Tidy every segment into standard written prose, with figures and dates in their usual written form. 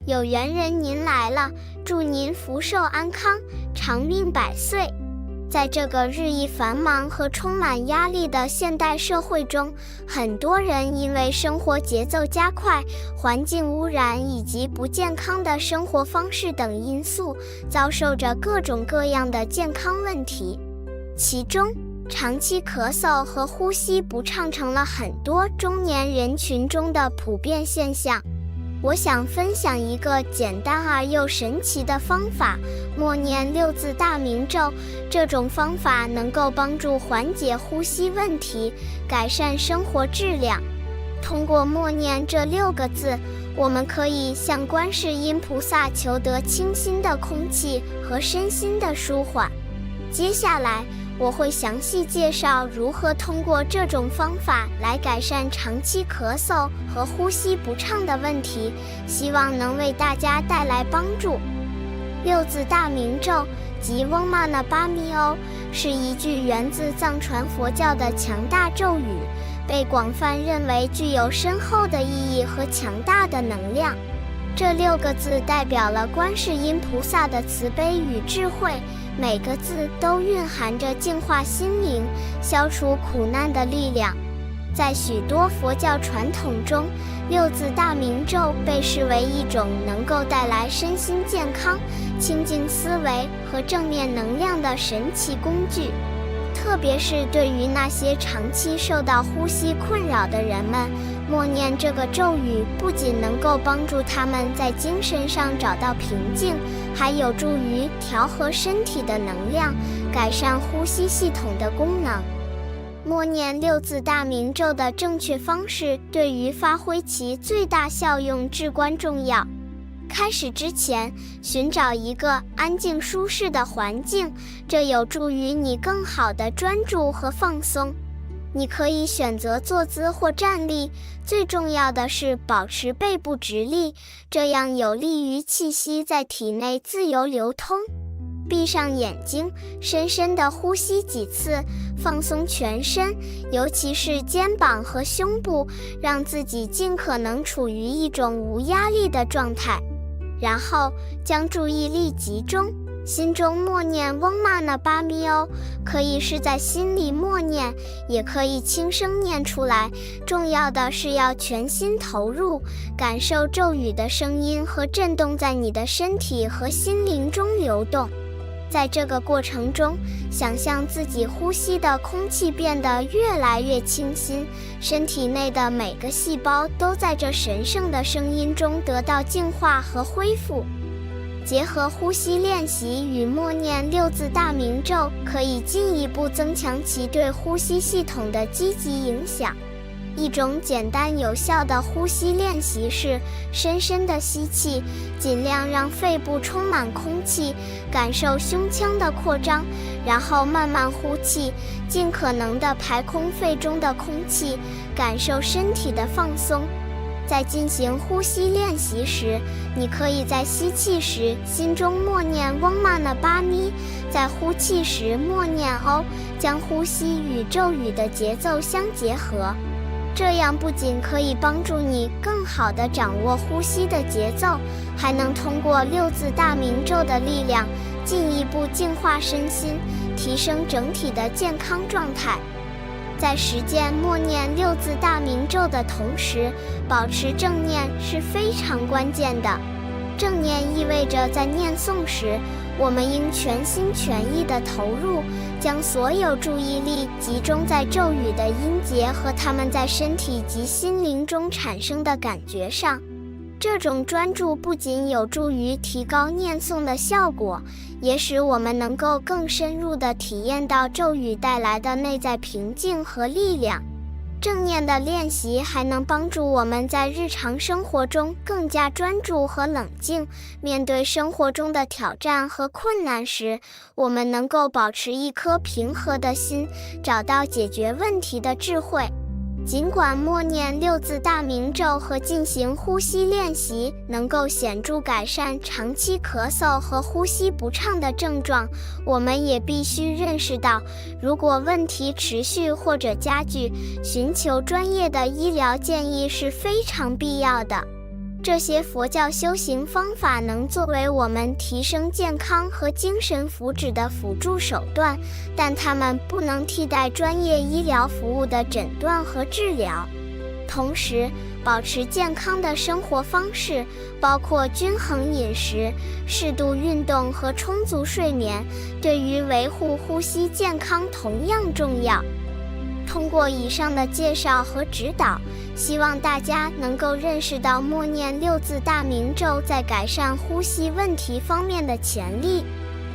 有缘人您来了，祝您福寿安康，长命百岁。在这个日益繁忙和充满压力的现代社会中，很多人因为生活节奏加快、环境污染以及不健康的生活方式等因素，遭受着各种各样的健康问题。其中，长期咳嗽和呼吸不畅成了很多中年人群中的普遍现象。我想分享一个简单而又神奇的方法——默念6字大明咒。这种方法能够帮助缓解呼吸问题，改善生活质量。通过默念这6个字，我们可以向观世音菩萨求得清新的空气和身心的舒缓。接下来，我会详细介绍如何通过这种方法来改善长期咳嗽和呼吸不畅的问题，希望能为大家带来帮助。6字大明咒即嗡嘛呢叭咪吽，是一句源自藏传佛教的强大咒语，被广泛认为具有深厚的意义和强大的能量。这6个字代表了观世音菩萨的慈悲与智慧，每个字都蕴含着净化心灵、消除苦难的力量。在许多佛教传统中，6字大明咒被视为一种能够带来身心健康、清净思维和正面能量的神奇工具。特别是对于那些长期受到呼吸困扰的人们，默念这个咒语不仅能够帮助他们在精神上找到平静，还有助于调和身体的能量，改善呼吸系统的功能。默念6字大明咒的正确方式对于发挥其最大效用至关重要。开始之前，寻找一个安静舒适的环境，这有助于你更好地专注和放松。你可以选择坐姿或站立，最重要的是保持背部直立，这样有利于气息在体内自由流通。闭上眼睛，深深地呼吸几次，放松全身，尤其是肩膀和胸部，让自己尽可能处于一种无压力的状态。然后将注意力集中，心中默念嗡嘛呢叭咪吽，可以是在心里默念，也可以轻声念出来。重要的是要全心投入，感受咒语的声音和震动在你的身体和心灵中流动。在这个过程中，想象自己呼吸的空气变得越来越清新，身体内的每个细胞都在这神圣的声音中得到净化和恢复。结合呼吸练习与默念6字大明咒，可以进一步增强其对呼吸系统的积极影响。一种简单有效的呼吸练习是深深的吸气，尽量让肺部充满空气，感受胸腔的扩张，然后慢慢呼气，尽可能地排空肺中的空气，感受身体的放松。在进行呼吸练习时，你可以在吸气时心中默念嗡嘛呢叭咪，在呼气时默念吽，将呼吸与咒语的节奏相结合。这样不仅可以帮助你更好地掌握呼吸的节奏，还能通过6字大明咒的力量，进一步净化身心，提升整体的健康状态。在实践默念6字大明咒的同时，保持正念是非常关键的。正念意味着在念诵时，我们应全心全意地投入，将所有注意力集中在咒语的音节和它们在身体及心灵中产生的感觉上。这种专注不仅有助于提高念诵的效果，也使我们能够更深入地体验到咒语带来的内在平静和力量。正念的练习还能帮助我们在日常生活中更加专注和冷静，面对生活中的挑战和困难时，我们能够保持一颗平和的心，找到解决问题的智慧。尽管默念6字大明咒和进行呼吸练习能够显著改善长期咳嗽和呼吸不畅的症状，我们也必须认识到，如果问题持续或者加剧，寻求专业的医疗建议是非常必要的。这些佛教修行方法能作为我们提升健康和精神福祉的辅助手段，但它们不能替代专业医疗服务的诊断和治疗。同时，保持健康的生活方式，包括均衡饮食、适度运动和充足睡眠，对于维护呼吸健康同样重要。通过以上的介绍和指导，希望大家能够认识到默念六字大明咒在改善呼吸问题方面的潜力。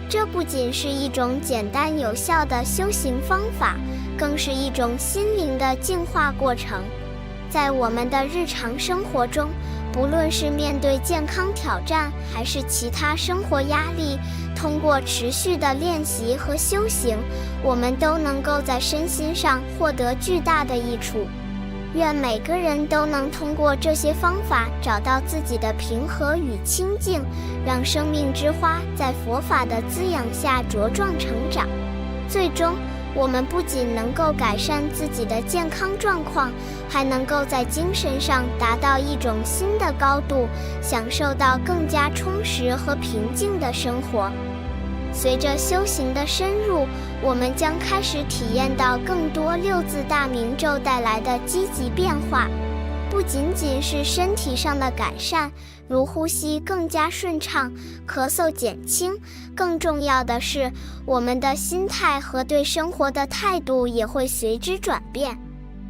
这不仅是一种简单有效的修行方法，更是一种心灵的净化过程。在我们的日常生活中，不论是面对健康挑战还是其他生活压力，通过持续的练习和修行，我们都能够在身心上获得巨大的益处。愿每个人都能通过这些方法找到自己的平和与清净，让生命之花在佛法的滋养下茁壮成长。最终，我们不仅能够改善自己的健康状况，还能够在精神上达到一种新的高度，享受到更加充实和平静的生活。随着修行的深入，我们将开始体验到更多六字大明咒带来的积极变化，不仅仅是身体上的改善，如呼吸更加顺畅、咳嗽减轻，更重要的是，我们的心态和对生活的态度也会随之转变。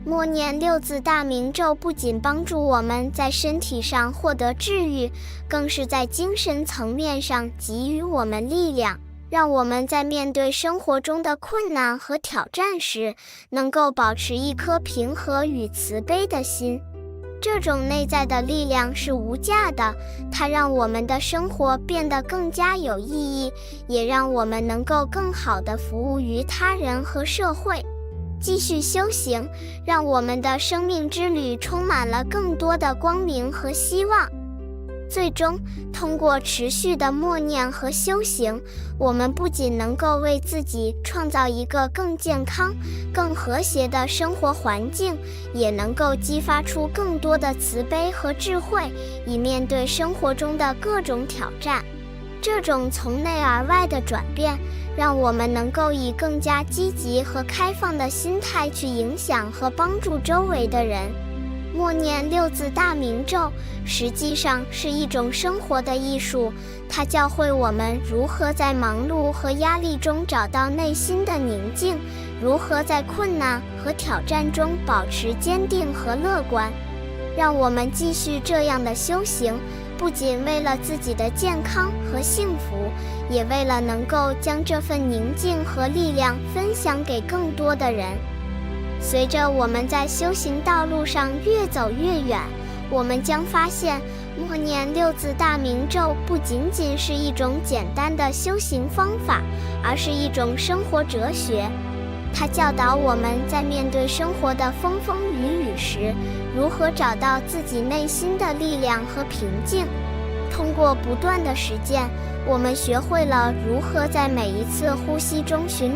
默念六字大明咒不仅帮助我们在身体上获得治愈，更是在精神层面上给予我们力量，让我们在面对生活中的困难和挑战时，能够保持一颗平和与慈悲的心。这种内在的力量是无价的，它让我们的生活变得更加有意义，也让我们能够更好地服务于他人和社会。继续修行，让我们的生命之旅充满了更多的光明和希望。最终，通过持续的默念和修行，我们不仅能够为自己创造一个更健康、更和谐的生活环境，也能够激发出更多的慈悲和智慧，以面对生活中的各种挑战。这种从内而外的转变，让我们能够以更加积极和开放的心态去影响和帮助周围的人。默念六字大明咒实际上是一种生活的艺术，它教会我们如何在忙碌和压力中找到内心的宁静，如何在困难和挑战中保持坚定和乐观。让我们继续这样的修行，不仅为了自己的健康和幸福，也为了能够将这份宁静和力量分享给更多的人。随着我们在修行道路上越走越远，我们将发现，默念六字大明咒不仅仅是一种简单的修行方法，而是一种生活哲学。它教导我们在面对生活的风风雨雨时，如何找到自己内心的力量和平静。通过不断的实践，我们学会了如何在每一次呼吸中寻